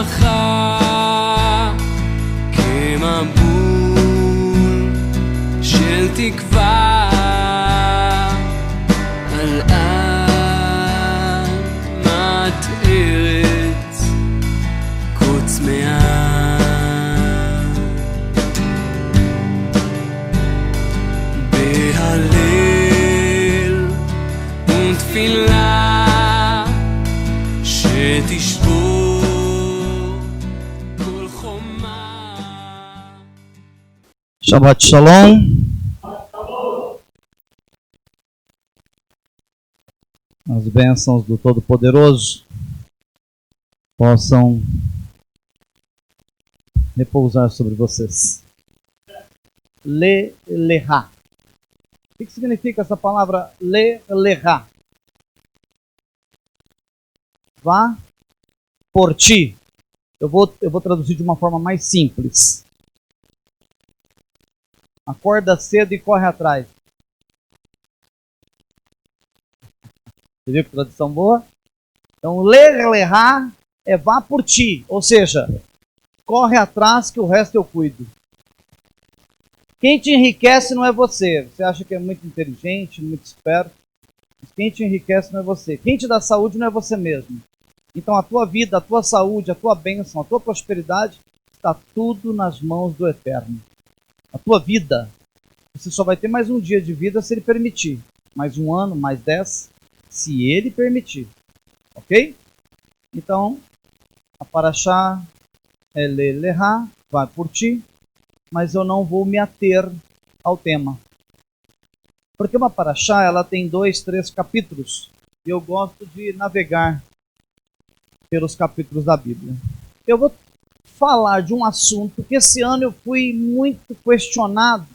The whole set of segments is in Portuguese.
שמחה כמבול של תקווה על אדמת ארץ כה צמאה. בהלל ותפילה שתשבור כל חומה. Shabbat Shalom. As bênçãos do Todo-Poderoso possam repousar sobre vocês. Le-leha. O que significa essa palavra le-leha? Vá por ti. Eu vou traduzir de uma forma mais simples. Acorda cedo e corre atrás. Você viu que tradução boa? Então, le-leha é vá por ti. Ou seja, corre atrás que o resto eu cuido. Quem te enriquece não é você. Você acha que é muito inteligente, muito esperto. Mas quem te enriquece não é você. Quem te dá saúde não é você mesmo. Então a tua vida, a tua saúde, a tua bênção, a tua prosperidade está tudo nas mãos do Eterno. A tua vida, você só vai ter mais um dia de vida se Ele permitir. Mais um ano, mais 10, se Ele permitir. Ok? Então, a Parashá é le-leha, vai por ti. Mas eu não vou me ater ao tema. Porque uma Parashá, ela tem 2, 3 capítulos. E eu gosto de navegar pelos capítulos da Bíblia. Eu vou falar de um assunto que esse ano eu fui muito questionado.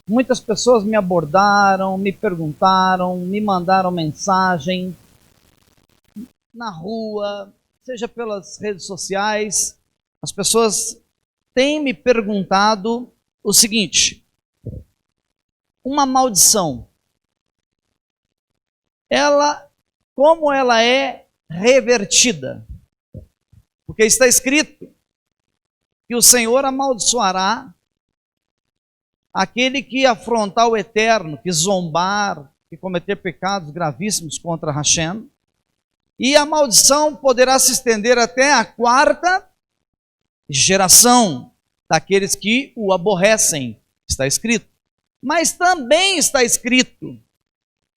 Muitas pessoas me abordaram, me perguntaram, me mandaram mensagem na rua, seja pelas redes sociais. As pessoas têm me perguntado o seguinte: uma maldição, como ela é revertida? Porque está escrito que o Senhor amaldiçoará aquele que afrontar o Eterno, que zombar, que cometer pecados gravíssimos contra Hashem, e a maldição poderá se estender até a 4ª geração daqueles que o aborrecem, está escrito. Mas também está escrito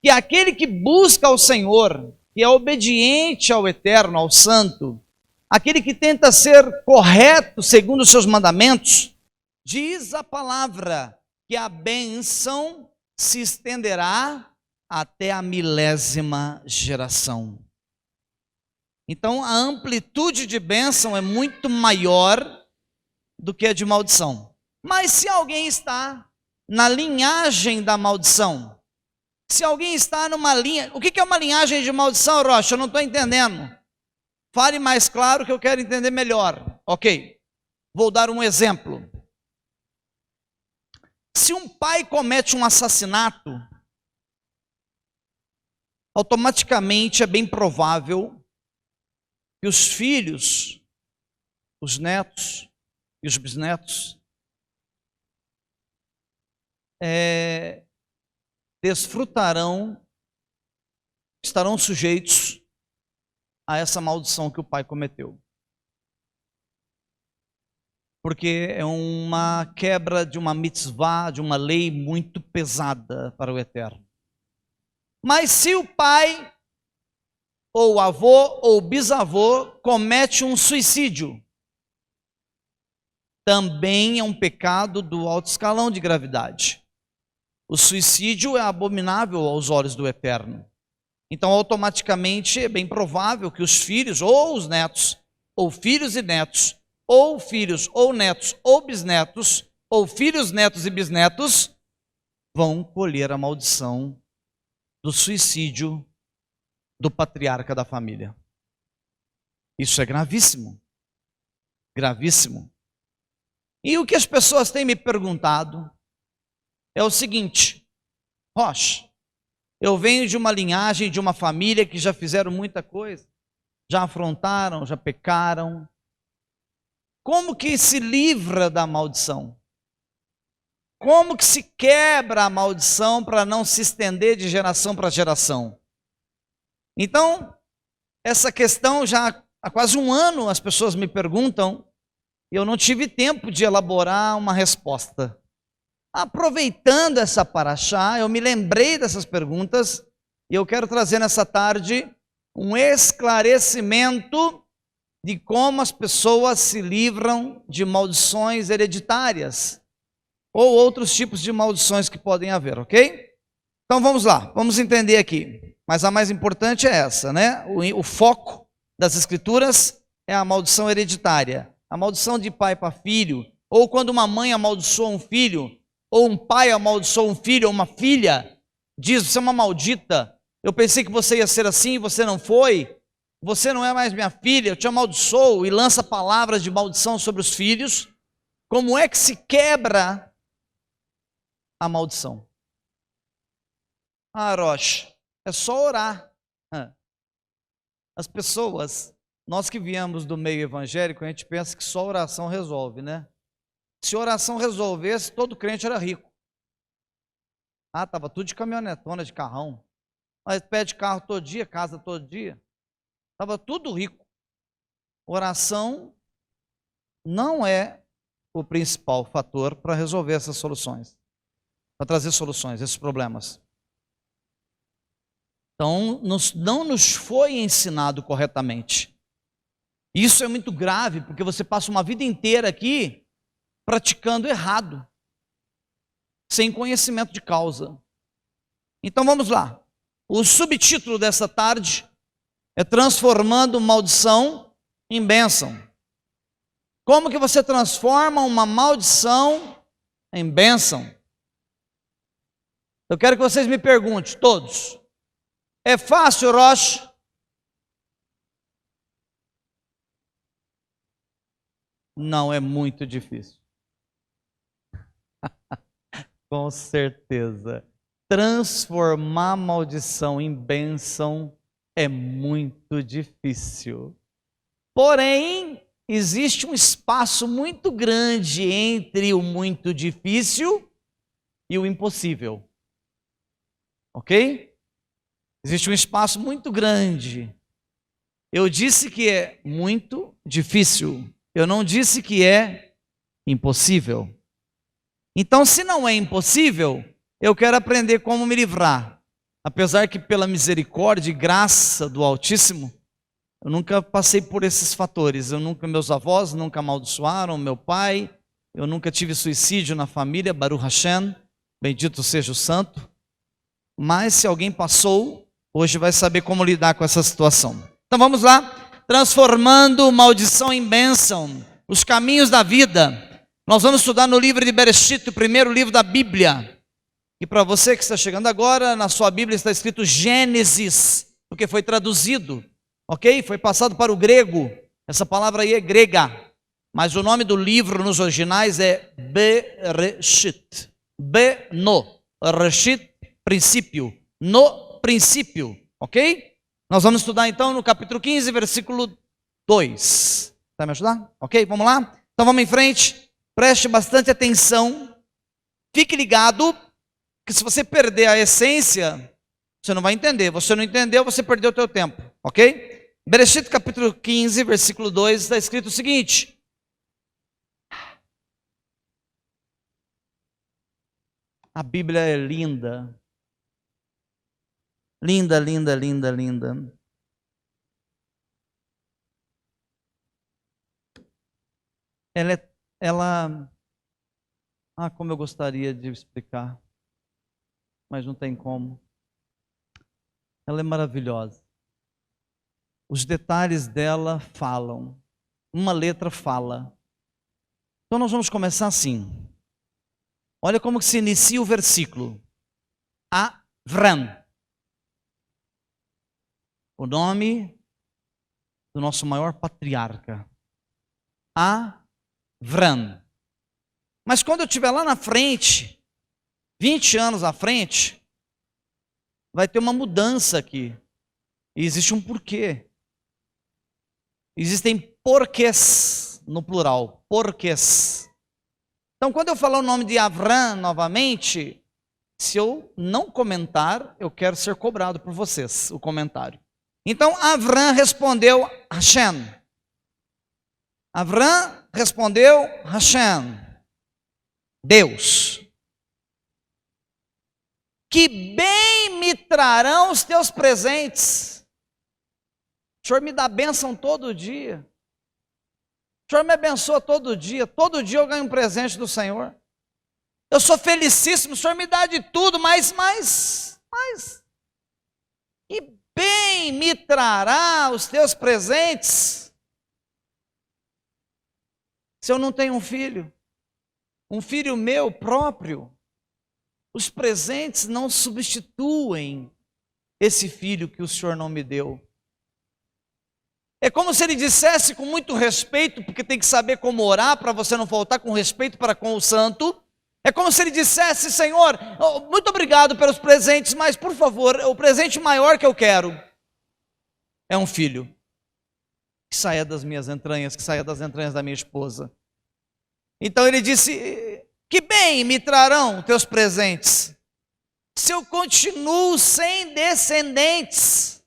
que aquele que busca ao Senhor, que é obediente ao Eterno, ao Santo, aquele que tenta ser correto segundo os seus mandamentos, diz a palavra que a bênção se estenderá até a 1000ª geração. Então a amplitude de bênção é muito maior do que a de maldição. Mas se alguém está na linhagem da maldição, se alguém está numa linha... O que é uma linhagem de maldição, Rocha? Eu não estou entendendo. Fale mais claro que eu quero entender melhor. Ok, vou dar um exemplo. Se um pai comete um assassinato, automaticamente é bem provável que os filhos, os netos e os bisnetos desfrutarão, estarão sujeitos a essa maldição que o pai cometeu. Porque é uma quebra de uma mitzvah, de uma lei muito pesada para o Eterno. Mas se o pai, ou o avô, ou o bisavô, comete um suicídio, também é um pecado do alto escalão de gravidade. O suicídio é abominável aos olhos do Eterno. Então, automaticamente, é bem provável que os filhos, ou os netos, ou filhos e netos, ou filhos, ou netos, ou bisnetos, ou filhos, netos e bisnetos, vão colher a maldição do suicídio do patriarca da família. Isso é gravíssimo. Gravíssimo. E o que as pessoas têm me perguntado é o seguinte: Rocha, eu venho de uma linhagem, de uma família que já fizeram muita coisa, já afrontaram, já pecaram, como que se livra da maldição? Como que se quebra a maldição para não se estender de geração para geração? Então, essa questão já há quase um ano as pessoas me perguntam e eu não tive tempo de elaborar uma resposta. Aproveitando essa paraxá, eu me lembrei dessas perguntas e eu quero trazer nessa tarde um esclarecimento de como as pessoas se livram de maldições hereditárias ou outros tipos de maldições que podem haver, ok? Então vamos lá, vamos entender aqui. Mas a mais importante é essa, né? O foco das escrituras é a maldição hereditária. A maldição de pai para filho, ou quando uma mãe amaldiçoa um filho, ou um pai amaldiçoa um filho ou uma filha, diz, você é uma maldita, eu pensei que você ia ser assim e você não foi, você não é mais minha filha, eu te amaldiçoo, e lança palavras de maldição sobre os filhos. Como é que se quebra a maldição? Ah, Rocha, é só orar. As pessoas, nós que viemos do meio evangélico, a gente pensa que só oração resolve, né? Se oração resolvesse, todo crente era rico. Ah, estava tudo de caminhonetona, de carrão. Mas pede carro todo dia, casa todo dia. Estava tudo rico. Oração não é o principal fator para resolver essas soluções, para trazer soluções, esses problemas. Então, não nos foi ensinado corretamente. Isso é muito grave, porque você passa uma vida inteira aqui praticando errado, sem conhecimento de causa. Então vamos lá. O subtítulo dessa tarde é transformando maldição em bênção. Como que você transforma uma maldição em bênção? Eu quero que vocês me perguntem, todos. É fácil, Rocha? Não, é muito difícil. Com certeza. Transformar maldição em bênção é muito difícil. Porém, existe um espaço muito grande entre o muito difícil e o impossível. Ok? Existe um espaço muito grande. Eu disse que é muito difícil. Eu não disse que é impossível. Então, se não é impossível, eu quero aprender como me livrar. Apesar que pela misericórdia e graça do Altíssimo, eu nunca passei por esses fatores. Meus avós nunca amaldiçoaram, meu pai, eu nunca tive suicídio na família, Baruch Hashem, bendito seja o santo. Mas se alguém passou, hoje vai saber como lidar com essa situação. Então vamos lá, transformando maldição em bênção, os caminhos da vida. Nós vamos estudar no livro de Bereshit, o primeiro livro da Bíblia. E para você que está chegando agora, na sua Bíblia está escrito Gênesis, porque foi traduzido, ok? Foi passado para o grego. Essa palavra aí é grega, mas o nome do livro nos originais é Bereshit. No, Reshit, princípio. No princípio, ok? Nós vamos estudar então no capítulo 15, versículo 2. Vai me ajudar? Ok, vamos lá? Então vamos em frente. Preste bastante atenção, fique ligado, que se você perder a essência, você não vai entender. Você não entendeu, você perdeu o teu tempo, ok? Bereshit capítulo 15, versículo 2, está escrito o seguinte. A Bíblia é linda. Linda, linda, linda, linda. Como eu gostaria de explicar, mas não tem como. Ela é maravilhosa. Os detalhes dela falam. Uma letra fala. Então nós vamos começar assim. Olha como que se inicia o versículo. Avram. O nome do nosso maior patriarca. Avram. Mas quando eu estiver lá na frente, 20 anos à frente, vai ter uma mudança aqui. E existe um porquê. Existem porquês no plural, porquês. Então, quando eu falar o nome de Avram novamente, se eu não comentar, eu quero ser cobrado por vocês, o comentário. Então, Avram respondeu Hashem. Avram respondeu Hashem. Deus. Que bem me trarão os teus presentes. O Senhor me dá bênção todo dia. O Senhor me abençoa todo dia eu ganho um presente do Senhor. Eu sou felicíssimo, o Senhor me dá de tudo, mas. Que bem me trará os teus presentes, se eu não tenho um filho meu próprio. Os presentes não substituem esse filho que o Senhor não me deu. É como se ele dissesse com muito respeito, porque tem que saber como orar para você não faltar com respeito para com o santo. É como se ele dissesse: Senhor, muito obrigado pelos presentes, mas por favor, o presente maior que eu quero é um filho que saia das minhas entranhas, que saia das entranhas da minha esposa. Então ele disse: que bem me trarão teus presentes, se eu continuo sem descendentes.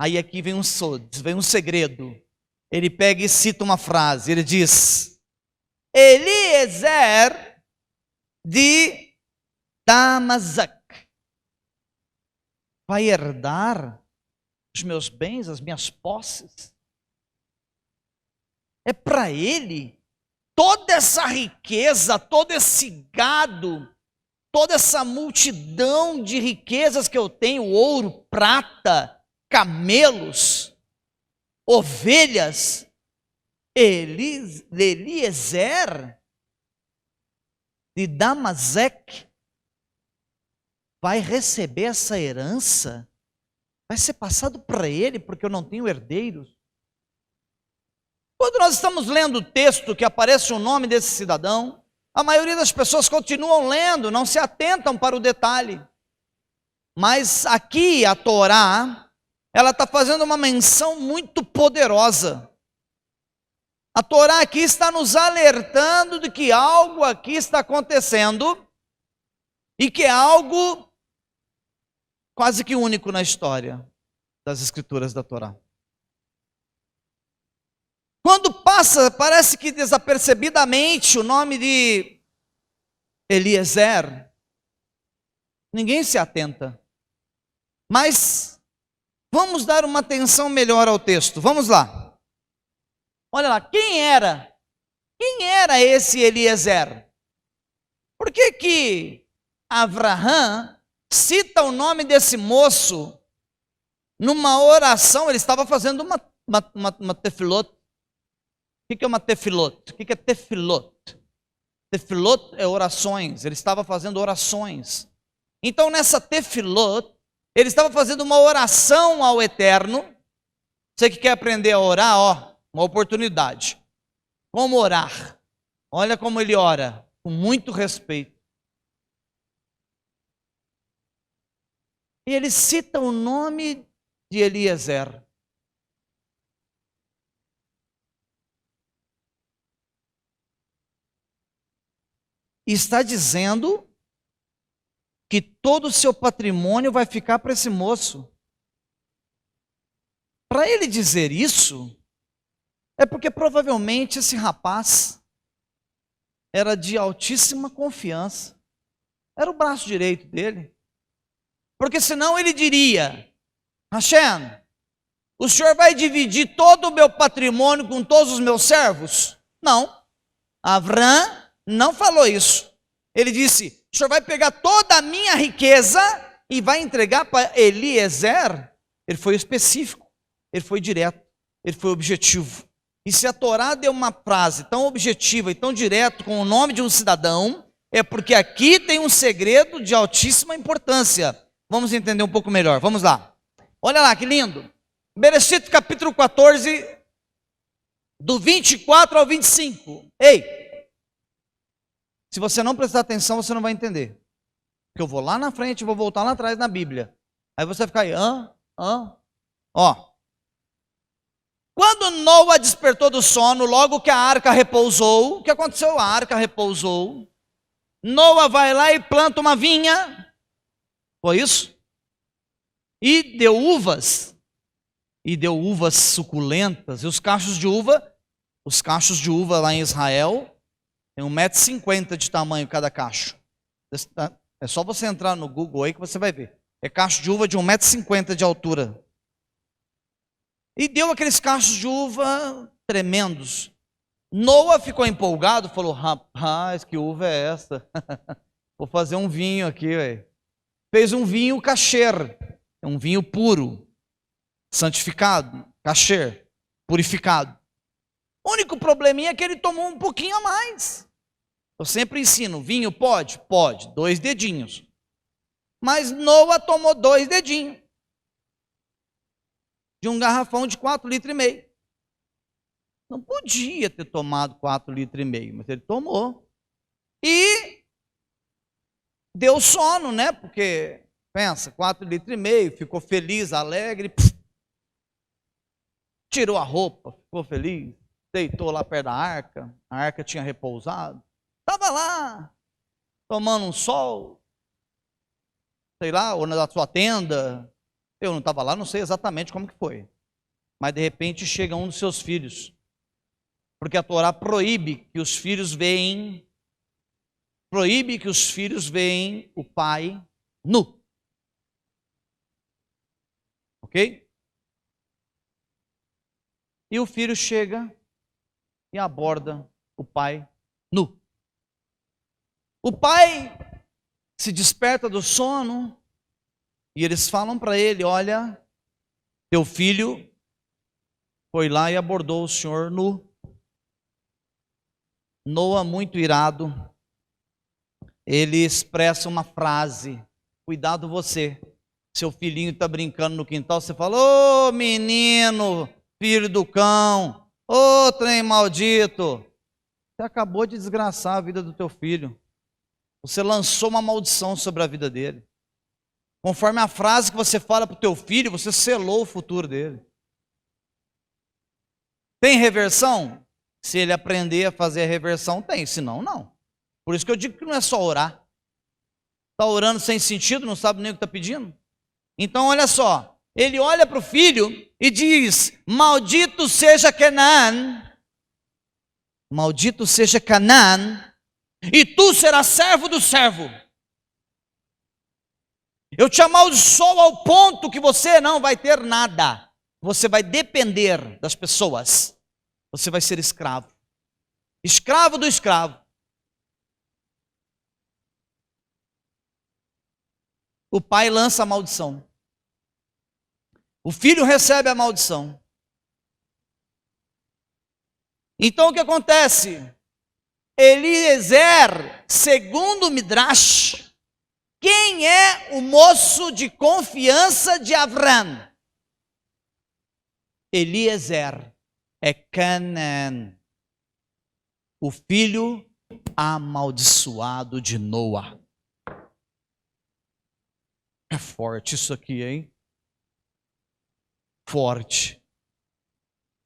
Aí aqui vem um segredo. Ele pega e cita uma frase. Ele diz: Eliezer de Damasec vai herdar os meus bens, as minhas posses. É para ele toda essa riqueza, todo esse gado, toda essa multidão de riquezas que eu tenho, ouro, prata, camelos, ovelhas. Eliezer de Damasec vai receber essa herança, vai ser passado para ele, porque eu não tenho herdeiros. Quando nós estamos lendo o texto que aparece o nome desse cidadão, a maioria das pessoas continuam lendo, não se atentam para o detalhe. Mas aqui a Torá, ela está fazendo uma menção muito poderosa. A Torá aqui está nos alertando de que algo aqui está acontecendo e que é algo quase que único na história das escrituras da Torá. Quando passa, parece que desapercebidamente, o nome de Eliezer, ninguém se atenta. Mas vamos dar uma atenção melhor ao texto. Vamos lá. Olha lá, quem era esse Eliezer? Por que Avraham cita o nome desse moço numa oração? Ele estava fazendo uma tefilot. O que é uma tefilot? O que é tefilot? Tefilot é orações. Ele estava fazendo orações. Então, nessa tefilot, ele estava fazendo uma oração ao Eterno. Você que quer aprender a orar, ó, uma oportunidade. Como orar? Olha como ele ora, com muito respeito. E ele cita o nome de Eliezer. E está dizendo que todo o seu patrimônio vai ficar para esse moço. Para ele dizer isso, é porque provavelmente esse rapaz era de altíssima confiança. Era o braço direito dele. Porque senão ele diria: Hashem, o senhor vai dividir todo o meu patrimônio com todos os meus servos? Não. Avraham não falou isso. Ele disse: o senhor vai pegar toda a minha riqueza e vai entregar para Eliezer? Ele foi específico, ele foi direto, ele foi objetivo. E se a Torá deu uma frase tão objetiva e tão direta com o nome de um cidadão, é porque aqui tem um segredo de altíssima importância. Vamos entender um pouco melhor, vamos lá. Olha lá que lindo. Bereshit capítulo 14, do 24 ao 25. Ei, se você não prestar atenção, você não vai entender. Porque eu vou lá na frente e vou voltar lá atrás na Bíblia. Aí você vai ficar aí, Ó. Quando Noa despertou do sono, logo que a arca repousou, o que aconteceu? A arca repousou. Noa vai lá e planta uma vinha. Foi isso? E deu uvas suculentas. E os cachos de uva lá em Israel, tem 1,50 m de tamanho cada cacho. É só você entrar no Google aí que você vai ver. É cacho de uva de 1,50 m de altura. E deu aqueles cachos de uva tremendos. Noa ficou empolgado, falou: rapaz, que uva é essa? Vou fazer um vinho aqui, velho. Fez um vinho kasher, um vinho puro, santificado, kasher, purificado. O único probleminha é que ele tomou um pouquinho a mais. Eu sempre ensino: vinho pode? Pode, 2 dedinhos. Mas Noa tomou 2 dedinhos de um garrafão de 4,5 litros. Não podia ter tomado 4,5 litros, mas ele tomou. E deu sono, né? Porque, pensa, 4,5 litros, ficou feliz, alegre, tirou a roupa, ficou feliz, deitou lá perto da arca, a arca tinha repousado, estava lá, tomando um sol, sei lá, ou na sua tenda. Eu não estava lá, não sei exatamente como que foi. Mas de repente chega um dos seus filhos. Porque a Torá proíbe que os filhos veem o pai nu. Ok? E o filho chega e aborda o pai nu. O pai se desperta do sono e eles falam para ele: olha, teu filho foi lá e abordou o senhor nu. Noa, muito irado, ele expressa uma frase: cuidado você, seu filhinho está brincando no quintal, você fala: ô menino, filho do cão, ô trem maldito, você acabou de desgraçar a vida do teu filho, você lançou uma maldição sobre a vida dele. Conforme a frase que você fala para o teu filho, você selou o futuro dele. Tem reversão? Se ele aprender a fazer a reversão, tem. Senão, não. Por isso que eu digo que não é só orar. Está orando sem sentido, não sabe nem o que está pedindo? Então, olha só. Ele olha para o filho e diz: maldito seja Canaã. Maldito seja Canaã. E tu serás servo do servo. Eu te amaldiçoo ao ponto que você não vai ter nada. Você vai depender das pessoas. Você vai ser escravo. Escravo do escravo. O pai lança a maldição. O filho recebe a maldição. Então o que acontece? Eliezer, segundo o Midrash, quem é o moço de confiança de Avrão? Eliezer é Canaã, o filho amaldiçoado de Noa. É forte isso aqui, hein? Forte.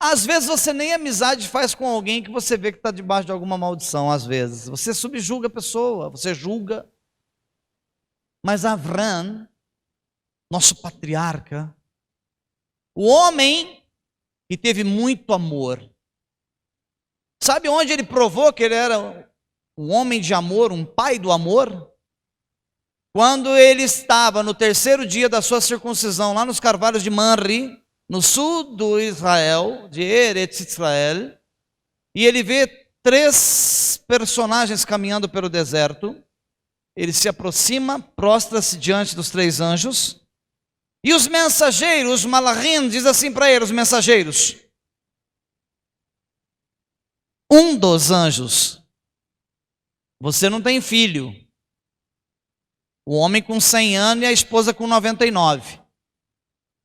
Às vezes você nem amizade faz com alguém que você vê que está debaixo de alguma maldição. Às vezes você subjuga a pessoa, você julga. Mas Avrão, nosso patriarca, o homem que teve muito amor, sabe onde ele provou que ele era um homem de amor, um pai do amor? Quando ele estava no 3º dia da sua circuncisão, lá nos carvalhos de Manri, no sul do Israel, de Eretz Israel, e ele vê 3 personagens caminhando pelo deserto. Ele se aproxima, prostra-se diante dos 3 anjos, e os mensageiros, os malachim, diz assim para ele, os mensageiros: um dos anjos, você não tem filho. O homem com 100 anos e a esposa com 99.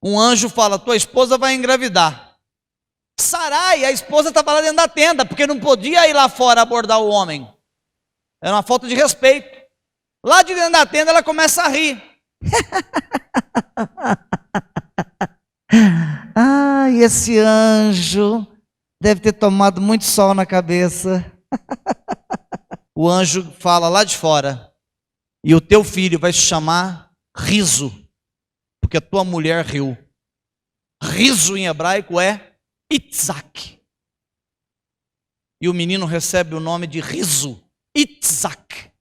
Um anjo fala: tua esposa vai engravidar. Sarai, a esposa estava lá dentro da tenda, porque não podia ir lá fora abordar o homem. Era uma falta de respeito. Lá de dentro da tenda ela começa a rir. Ai, esse anjo deve ter tomado muito sol na cabeça. O anjo fala lá de fora: e o teu filho vai se chamar Riso, porque a tua mulher riu. Riso em hebraico é Itzak. E o menino recebe o nome de Riso, Itzak.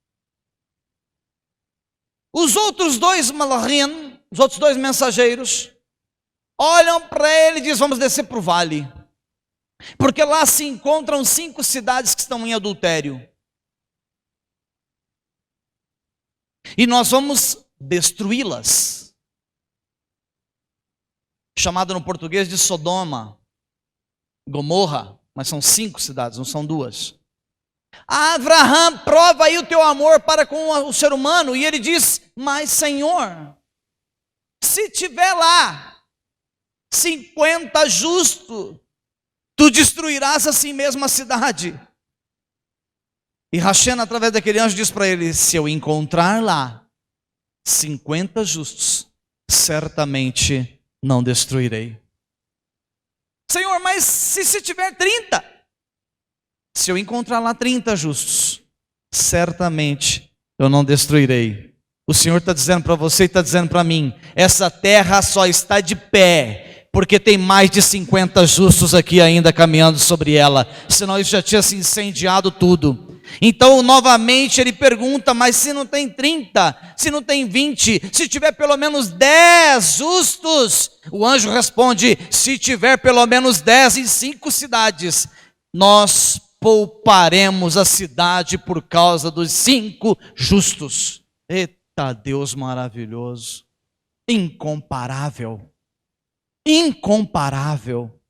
Os outros dois malachim, os outros dois mensageiros, olham para ele e dizem: vamos descer para o vale, porque lá se encontram 5 cidades que estão em adultério, e nós vamos destruí-las. Chamado no português de Sodoma, Gomorra, mas são 5 cidades, não são 2. Abraham, prova aí o teu amor para com o ser humano. E ele diz: mas Senhor, se tiver lá 50 justos, tu destruirás assim mesmo a cidade. E Hashem, através daquele anjo, diz para ele: se eu encontrar lá 50 justos, certamente não destruirei. Senhor, mas se tiver 30? Se eu encontrar lá 30 justos, certamente eu não destruirei. O Senhor está dizendo para você e está dizendo para mim: essa terra só está de pé porque tem mais de 50 justos aqui ainda caminhando sobre ela, senão isso já tinha se incendiado tudo. Então novamente ele pergunta: mas se não tem 30, se não tem 20, se tiver pelo menos 10 justos? O anjo responde: se tiver pelo menos 10 em 5 cidades, nós pouparemos a cidade por causa dos 5 justos. Eita Deus maravilhoso, incomparável, incomparável.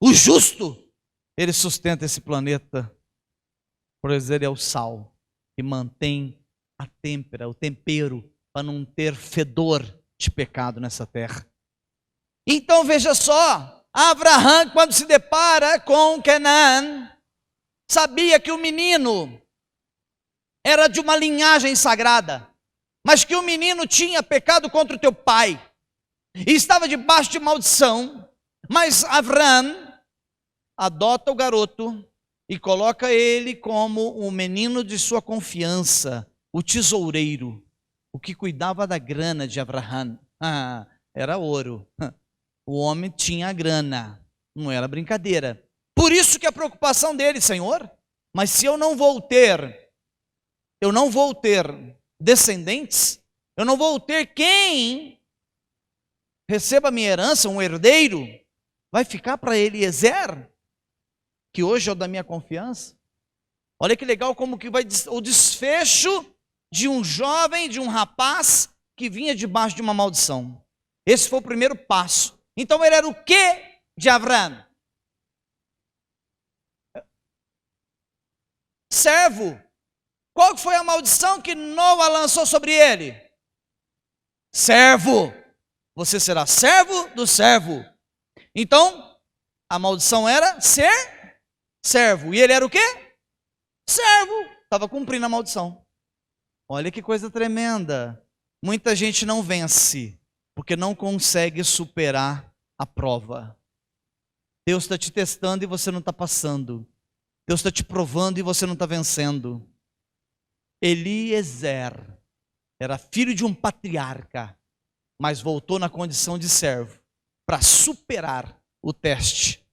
O justo, ele sustenta esse planeta, pois ele é o sal que mantém a têmpera, o tempero, para não ter fedor de pecado nessa terra. Então veja só, Abraham, quando se depara com Canaã, sabia que o menino era de uma linhagem sagrada, mas que o menino tinha pecado contra o teu pai e estava debaixo de maldição. Mas Abraham adota o garoto e coloca ele como o menino de sua confiança, o tesoureiro, o que cuidava da grana de Abraham. Era ouro. O homem tinha grana, não era brincadeira. Por isso que a preocupação dele: Senhor, mas se eu não vou ter descendentes, eu não vou ter quem receba a minha herança, um herdeiro, vai ficar para Eliezer, que hoje é o da minha confiança. Olha que legal como que vai o desfecho de um jovem, de um rapaz que vinha debaixo de uma maldição. Esse foi o primeiro passo. Então ele era o quê de Abraham? Servo. Qual foi a maldição que Noa lançou sobre ele? Servo. Você será servo do servo. Então, a maldição era ser servo. E ele era o quê? Servo. Estava cumprindo a maldição. Olha que coisa tremenda. Muita gente não vence porque não consegue superar a prova. Deus está te testando e você não está passando. Deus está te provando e você não está vencendo. Eliezer era filho de um patriarca, mas voltou na condição de servo para superar o teste.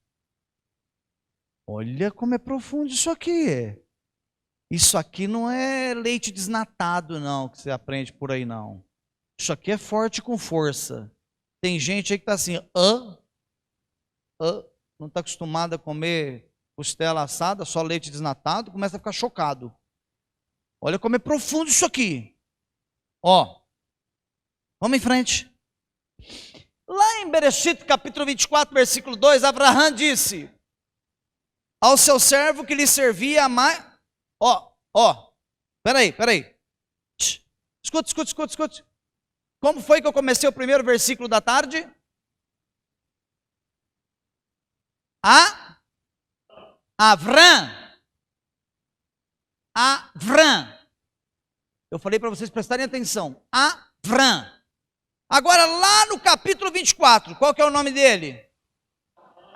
Olha como é profundo isso aqui. Isso aqui não é leite desnatado não, que você aprende por aí não. Isso aqui é forte com força. Tem gente aí que está assim, não está acostumado a comer costela assada, só leite desnatado, começa a ficar chocado. Olha como é profundo isso aqui. Ó, vamos em frente. Lá em Bereshit, capítulo 24, versículo 2, Abraham disse ao seu servo que lhe servia mais... Peraí. Escute. Como foi que eu comecei o primeiro versículo da tarde? Avram. Eu falei para vocês prestarem atenção. Avram. Agora lá no capítulo 24, qual que é o nome dele?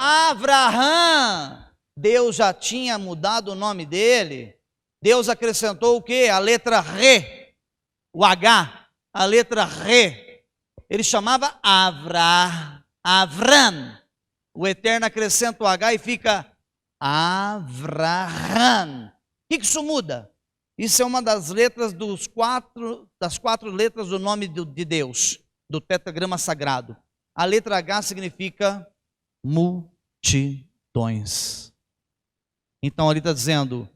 Avraham, Deus já tinha mudado o nome dele. Deus acrescentou o quê? A letra Re, o H, a letra Re. Ele chamava Avram. O Eterno acrescenta o H e fica Avraham. O que isso muda? Isso é uma das letras das quatro letras do nome de Deus, do tetragrama sagrado. A letra H significa multidões. Então ali está dizendo,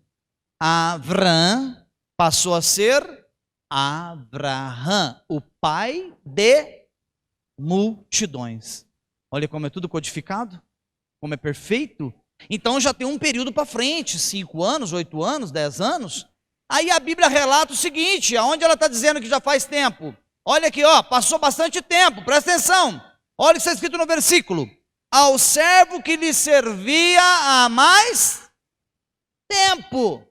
Avram passou a ser Avraham, o pai de multidões. Olha como é tudo codificado, como é perfeito. Então já tem um período para frente, 5 anos, 8 anos, 10 anos. Aí a Bíblia relata o seguinte, aonde ela está dizendo que já faz tempo. Olha aqui, ó, passou bastante tempo, presta atenção. Olha o que está escrito no versículo. Ao servo que lhe servia há mais tempo.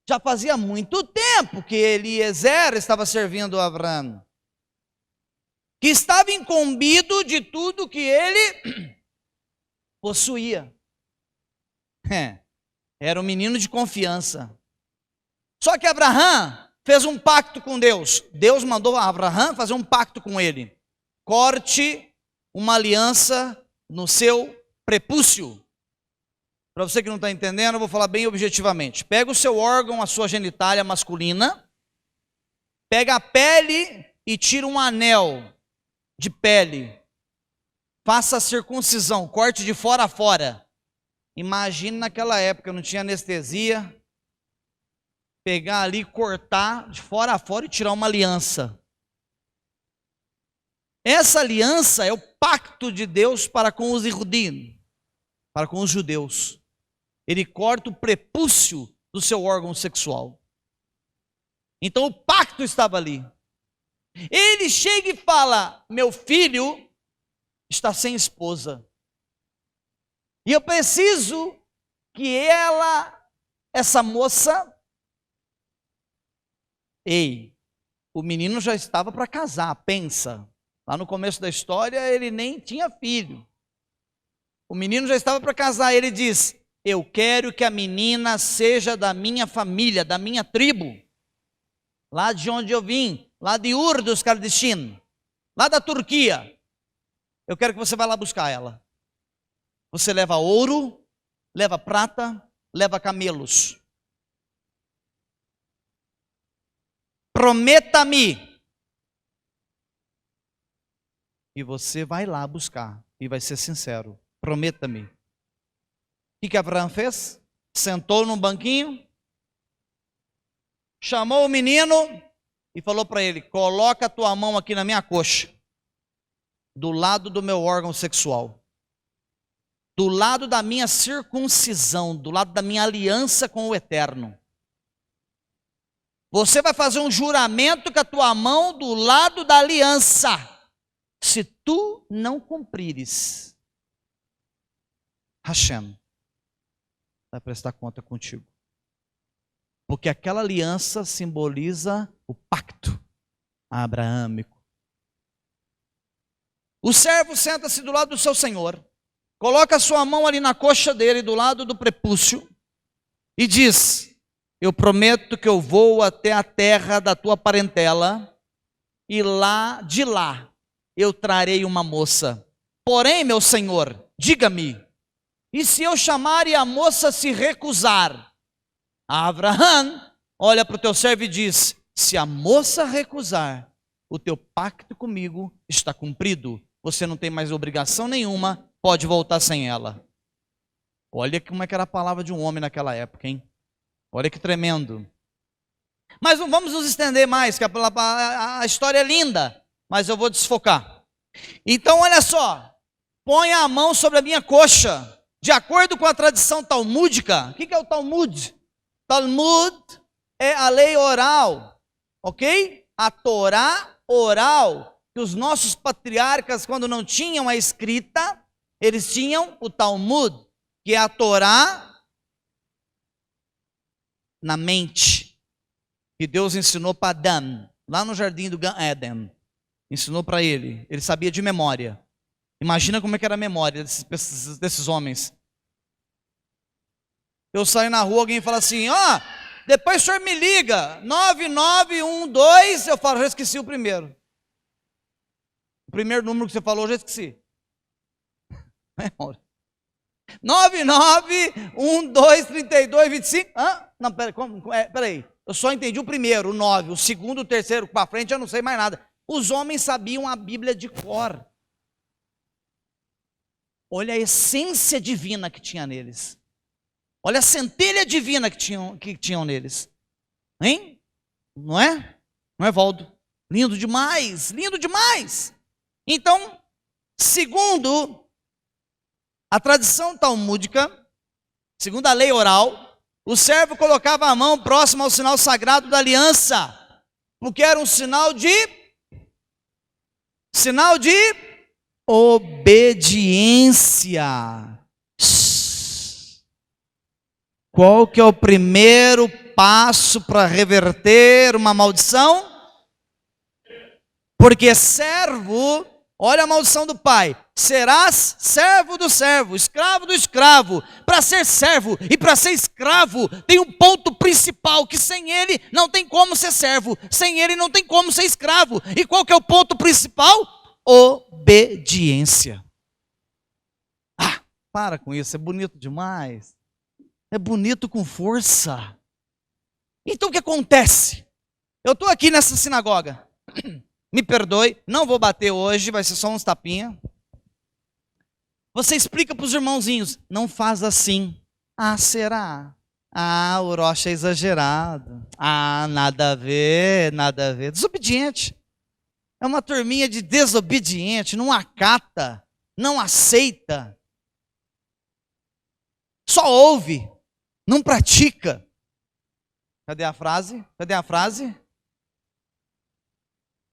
Já fazia muito tempo que Eliezer estava servindo a Avraham, que estava incumbido de tudo que ele possuía. Era um menino de confiança. Só que Avraham fez um pacto com Deus. Deus mandou Avraham fazer um pacto com ele. Corte uma aliança no seu prepúcio. Para você que não está entendendo, eu vou falar bem objetivamente. Pega o seu órgão, a sua genitália masculina, pega a pele e tira um anel de pele. Faça a circuncisão, corte de fora a fora. Imagine naquela época, não tinha anestesia. Pegar ali, cortar de fora a fora e tirar uma aliança. Essa aliança é o pacto de Deus para com os Yehudim, para com os judeus. Ele corta o prepúcio do seu órgão sexual. Então o pacto estava ali. Ele chega e fala, meu filho está sem esposa. E eu preciso que essa moça... Ei, o menino já estava para casar, pensa. Lá no começo da história ele nem tinha filho. O menino já estava para casar, ele diz, eu quero que a menina seja da minha família, da minha tribo. Lá de onde eu vim, lá de Ur dos Kaldeshin, lá da Turquia. Eu quero que você vá lá buscar ela. Você leva ouro, leva prata, leva camelos. Prometa-me. E você vai lá buscar. E vai ser sincero. Prometa-me. O que Abraão fez? Sentou num banquinho. Chamou o menino. E falou para ele, coloca a tua mão aqui na minha coxa. Do lado do meu órgão sexual. Do lado da minha circuncisão. Do lado da minha aliança com o Eterno. Você vai fazer um juramento com a tua mão do lado da aliança. Se tu não cumprires, Hashem vai prestar conta contigo. Porque aquela aliança simboliza o pacto abraâmico. O servo senta-se do lado do seu senhor, coloca a sua mão ali na coxa dele, do lado do prepúcio, e diz... Eu prometo que eu vou até a terra da tua parentela e de lá eu trarei uma moça. Porém, meu senhor, diga-me, e se eu chamar e a moça se recusar? Avraham olha para o teu servo e diz, se a moça recusar, o teu pacto comigo está cumprido. Você não tem mais obrigação nenhuma, pode voltar sem ela. Olha como é que era a palavra de um homem naquela época, hein? Olha que tremendo. Mas não vamos nos estender mais, que a história é linda, mas eu vou desfocar. Então, olha só. Põe a mão sobre a minha coxa. De acordo com a tradição talmúdica. O que é o Talmud? Talmud é a lei oral. Ok? A Torá oral. Que os nossos patriarcas, quando não tinham a escrita, eles tinham o Talmud, que é a Torá na mente, que Deus ensinou para Adão, lá no jardim do Gan Eden, ensinou para ele sabia de memória, Imagina como é que era a memória desses homens. Eu saio na rua, alguém fala assim, depois o senhor me liga, 9912, eu falo, já esqueci o primeiro. O primeiro número que você falou, eu já esqueci. 99123225. Não, peraí. Eu só entendi o primeiro, o 9, o segundo, o terceiro, para frente eu não sei mais nada. Os homens sabiam a Bíblia de cor. Olha a essência divina que tinha neles. Olha a centelha divina que tinham neles. Hein? Não é? Não é, Valdo? Lindo demais, lindo demais. Então, segundo a tradição talmúdica, segundo a lei oral, o servo colocava a mão próxima ao sinal sagrado da aliança, porque era um sinal de obediência. Qual que é o primeiro passo para reverter uma maldição? Porque servo, olha a maldição do pai, serás servo do servo, escravo do escravo. Para ser servo e para ser escravo, tem um ponto principal, que sem ele não tem como ser servo, sem ele não tem como ser escravo. E qual que é o ponto principal? Obediência. Para com isso, é bonito demais. É bonito com força. Então o que acontece? Eu estou aqui nessa sinagoga. Me perdoe, não vou bater hoje, vai ser só uns tapinha. Você explica para os irmãozinhos, não faz assim. Será? O Rocha é exagerado. Nada a ver, nada a ver. Desobediente. É uma turminha de desobediente, não acata, não aceita. Só ouve, não pratica. Cadê a frase?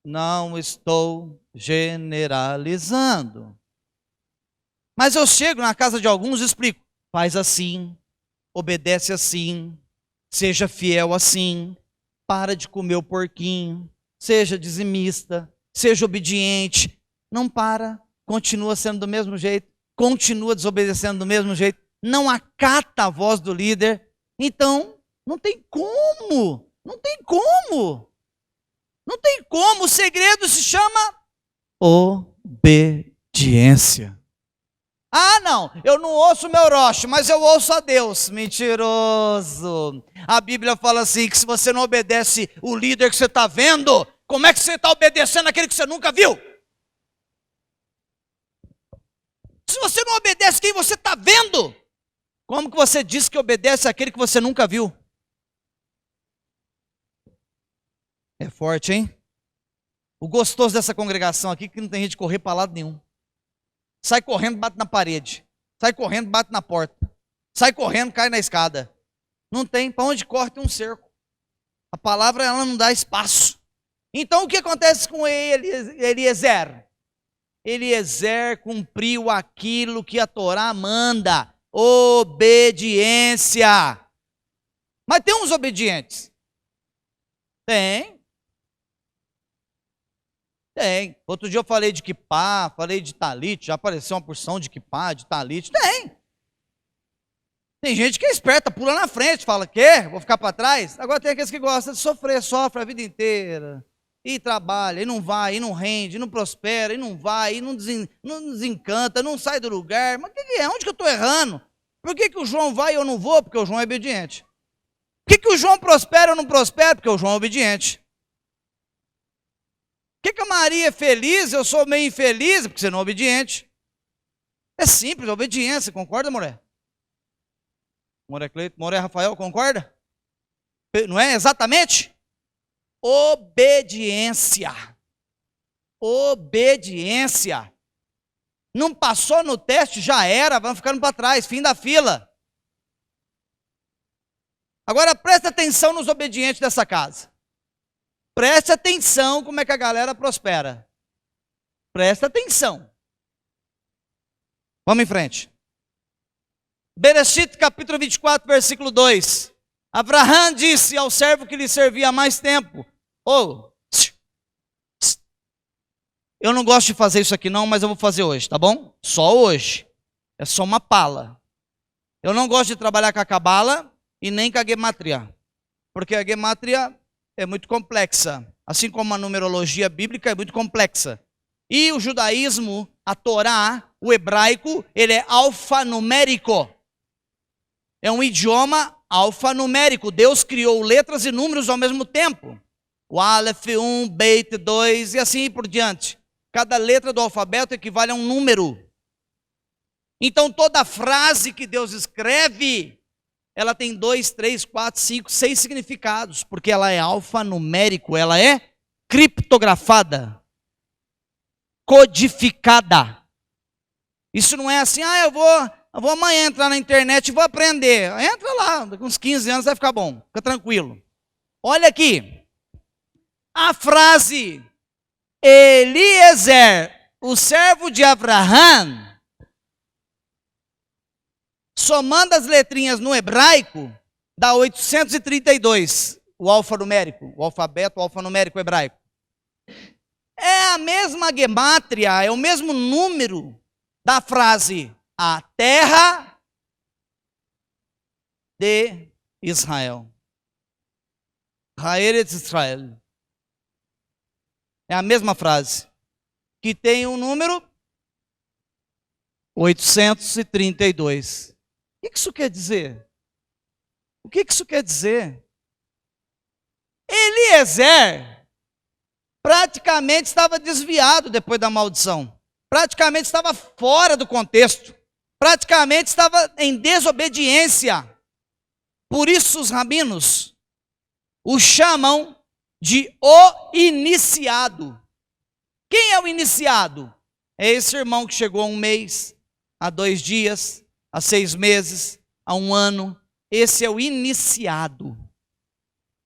Não estou generalizando. Mas eu chego na casa de alguns e explico. Faz assim, obedece assim, seja fiel assim, para de comer o porquinho, seja dizimista, seja obediente. Não para, continua sendo do mesmo jeito, continua desobedecendo do mesmo jeito, não acata a voz do líder. Então, não tem como. O segredo se chama obediência. Não, eu não ouço o meu roche, mas eu ouço a Deus. Mentiroso. A Bíblia fala assim, que se você não obedece o líder que você está vendo, como é que você está obedecendo aquele que você nunca viu? Se você não obedece quem você está vendo, como que você diz que obedece aquele que você nunca viu? É forte, hein? O gostoso dessa congregação aqui é que não tem gente de correr para lado nenhum. Sai correndo, bate na parede. Sai correndo, bate na porta. Sai correndo, cai na escada. Não tem, para onde corre tem um cerco. A palavra ela não dá espaço. Então o que acontece com Eliezer? Eliezer cumpriu aquilo que a Torá manda. Obediência. Mas tem uns obedientes. Tem. Outro dia eu falei de quipá, falei de talit, já apareceu uma porção de quipá, de talit. Tem gente que é esperta, pula na frente, fala, quê? Vou ficar para trás? Agora tem aqueles que gostam de sofrer, sofre a vida inteira. E trabalha, e não vai, e não rende, e não prospera, e não vai, e não desencanta, não sai do lugar. Mas o que é? Onde que eu estou errando? Por que o João vai e eu não vou? Porque o João é obediente. Por que o João prospera e eu não prospero? Porque o João é obediente. Por que a Maria é feliz, eu sou meio infeliz? Porque você não é obediente. É simples, obediência, concorda, Moré? Moré Cleito, Moré Rafael, concorda? Não é exatamente? Obediência. Obediência. Não passou no teste, já era, vamos ficando para trás, fim da fila. Agora presta atenção nos obedientes dessa casa. Preste atenção como é que a galera prospera. Presta atenção. Vamos em frente. Bereshit, capítulo 24, versículo 2. Abraão disse ao servo que lhe servia há mais tempo. Eu não gosto de fazer isso aqui não, mas eu vou fazer hoje, tá bom? Só hoje. É só uma pala. Eu não gosto de trabalhar com a cabala e nem com a gematria. Porque a gematria é muito complexa. Assim como a numerologia bíblica é muito complexa. E o judaísmo, a Torá, o hebraico, ele é alfanumérico. É um idioma alfanumérico. Deus criou letras e números ao mesmo tempo. O Aleph 1, Beit 2 e assim por diante. Cada letra do alfabeto equivale a um número. Então toda frase que Deus escreve, ela tem 2, 3, 4, 5, 6 significados, porque ela é alfanumérico, ela é criptografada, codificada. Isso não é assim, eu vou amanhã entrar na internet e vou aprender. Entra lá, daqui uns 15 anos vai ficar bom, fica tranquilo. Olha aqui, a frase Eliezer, o servo de Abraão, somando as letrinhas no hebraico, dá 832, o alfanumérico, o alfabeto alfanumérico hebraico. É a mesma gemátria, é o mesmo número da frase a terra de Israel. Haaretz Israel. É a mesma frase, que tem o número 832. O que isso quer dizer? O que isso quer dizer? Eliezer praticamente estava desviado depois da maldição. Praticamente estava fora do contexto. Praticamente estava em desobediência. Por isso os rabinos o chamam de o iniciado. Quem é o iniciado? É esse irmão que chegou há um mês, há 2 dias, há 6 meses, há 1 ano. Esse é o iniciado.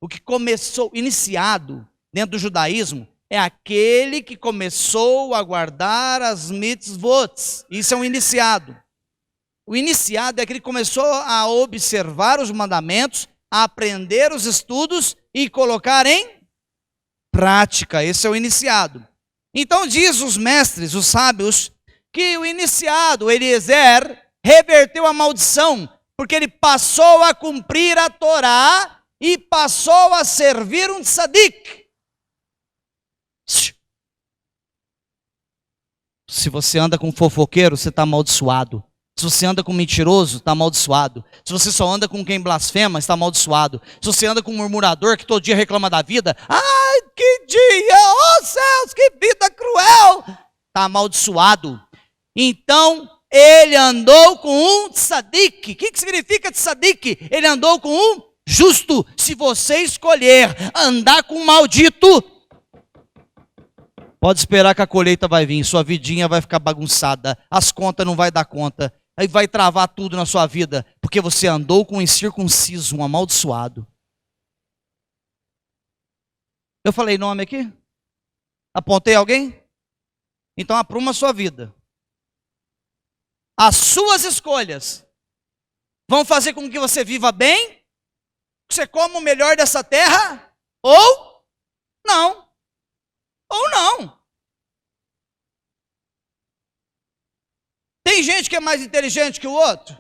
O que começou, iniciado, dentro do judaísmo, é aquele que começou a guardar as mitzvot. Isso é um iniciado. O iniciado é aquele que começou a observar os mandamentos, a aprender os estudos e colocar em prática. Esse é o iniciado. Então diz os mestres, os sábios, que o iniciado, Eliezer, reverteu a maldição, porque ele passou a cumprir a Torá e passou a servir um tzadik. Se você anda com fofoqueiro, você está amaldiçoado. Se você anda com mentiroso, está amaldiçoado. Se você só anda com quem blasfema, está amaldiçoado. Se você anda com um murmurador que todo dia reclama da vida, ai, que dia, oh céus, que vida cruel, está amaldiçoado. Então, ele andou com um tzadik. O que significa tzadik? Ele andou com um justo. Se você escolher andar com um maldito, pode esperar que a colheita vai vir, sua vidinha vai ficar bagunçada, as contas não vai dar conta, aí vai travar tudo na sua vida, porque você andou com um incircunciso, um amaldiçoado. Eu falei nome aqui? Apontei alguém? Então apruma a sua vida. As suas escolhas vão fazer com que você viva bem, que você coma o melhor dessa terra, ou não. Ou não. Tem gente que é mais inteligente que o outro?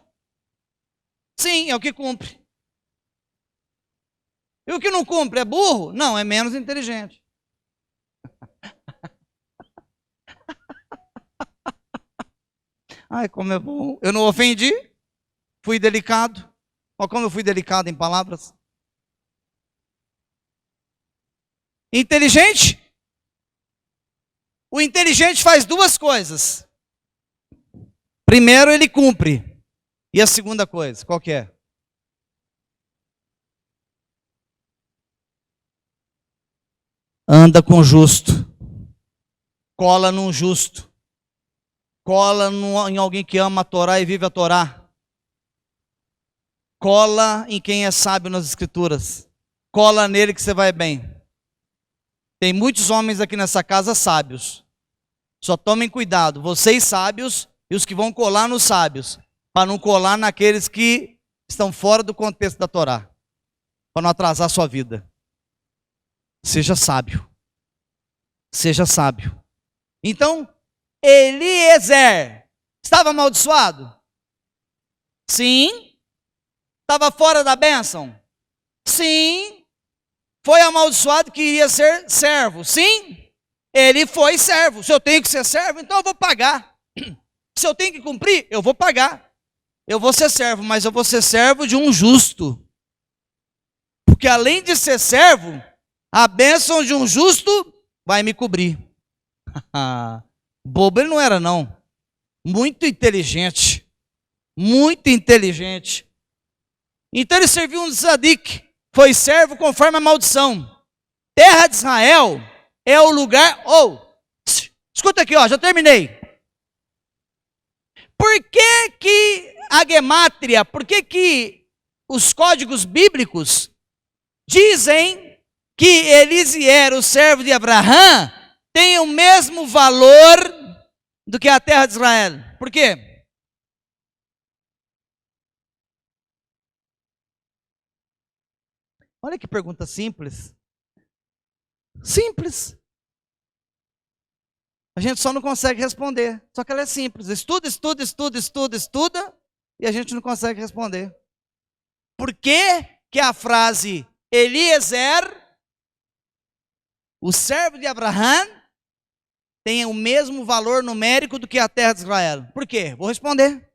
Sim, é o que cumpre. E o que não cumpre é burro? Não, é menos inteligente. Ai, como é bom. Eu não ofendi, fui delicado. Olha como eu fui delicado em palavras. Inteligente? O inteligente faz 2 coisas. Primeiro, ele cumpre. E a segunda coisa, qual que é? Anda com o justo. Cola num justo. Cola em alguém que ama a Torá e vive a Torá. Cola em quem é sábio nas escrituras. Cola nele que você vai bem. Tem muitos homens aqui nessa casa sábios. Só tomem cuidado, vocês sábios e os que vão colar nos sábios, para não colar naqueles que estão fora do contexto da Torá, para não atrasar a sua vida. Seja sábio. Seja sábio. Então, Eliezer estava amaldiçoado? Sim. Estava fora da bênção? Sim. Foi amaldiçoado que iria ser servo? Sim. Ele foi servo. Se eu tenho que ser servo, então eu vou pagar. Se eu tenho que cumprir, eu vou pagar. Eu vou ser servo, mas eu vou ser servo de um justo. Porque além de ser servo, a bênção de um justo vai me cobrir. Bobo ele não era, não. Muito inteligente. Muito inteligente. Então ele serviu um tzadik. Foi servo conforme a maldição. Terra de Israel é o lugar... escuta aqui, já terminei. Por que a gemátria, por que os códigos bíblicos dizem que Eliezer, o servo de Abraão, tem o mesmo valor do que a terra de Israel? Por quê? Olha que pergunta simples. Simples. A gente só não consegue responder. Só que ela é simples. Estuda, e a gente não consegue responder. Por que a frase Eliezer, o servo de Abraão, tem o mesmo valor numérico do que a terra de Israel? Por quê? Vou responder.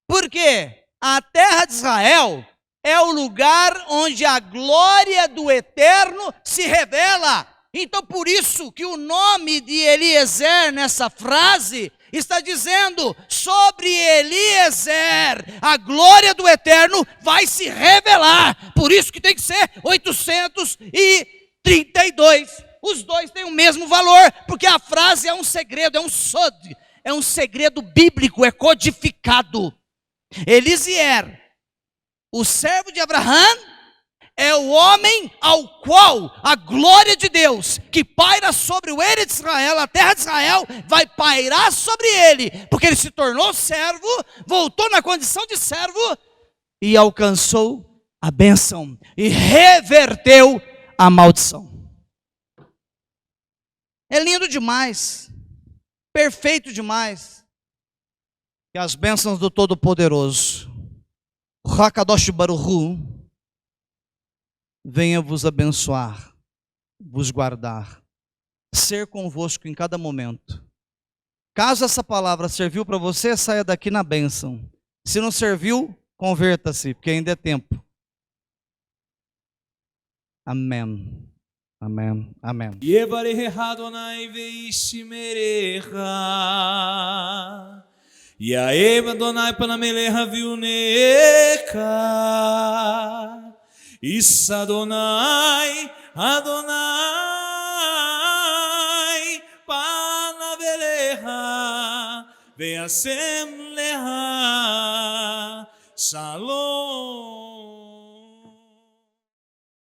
Por quê? A terra de Israel é o lugar onde a glória do Eterno se revela. Então, por isso que o nome de Eliezer nessa frase está dizendo: sobre Eliezer, a glória do Eterno vai se revelar. Por isso que tem que ser 832. Os dois têm o mesmo valor, porque a frase é um segredo, é um segredo bíblico, é codificado. Eliezer, o servo de Abraão, é o homem ao qual a glória de Deus, que paira sobre o Eretz de Israel, a terra de Israel, vai pairar sobre ele, porque ele se tornou servo, voltou na condição de servo e alcançou a bênção e reverteu a maldição. É lindo demais, perfeito demais, que as bênçãos do Todo-Poderoso, Hakadosh Baruch Hu, venha vos abençoar, vos guardar, ser convosco em cada momento. Caso essa palavra serviu para você, saia daqui na bênção. Se não serviu, converta-se, porque ainda é tempo. Amém. Amém. Amém. Yevarecha Adonai veishmerecha. Yaev Adonai panamelecha viunecha. Issa Adonai, Adonai, panavelecha, veasem lecha, shalom.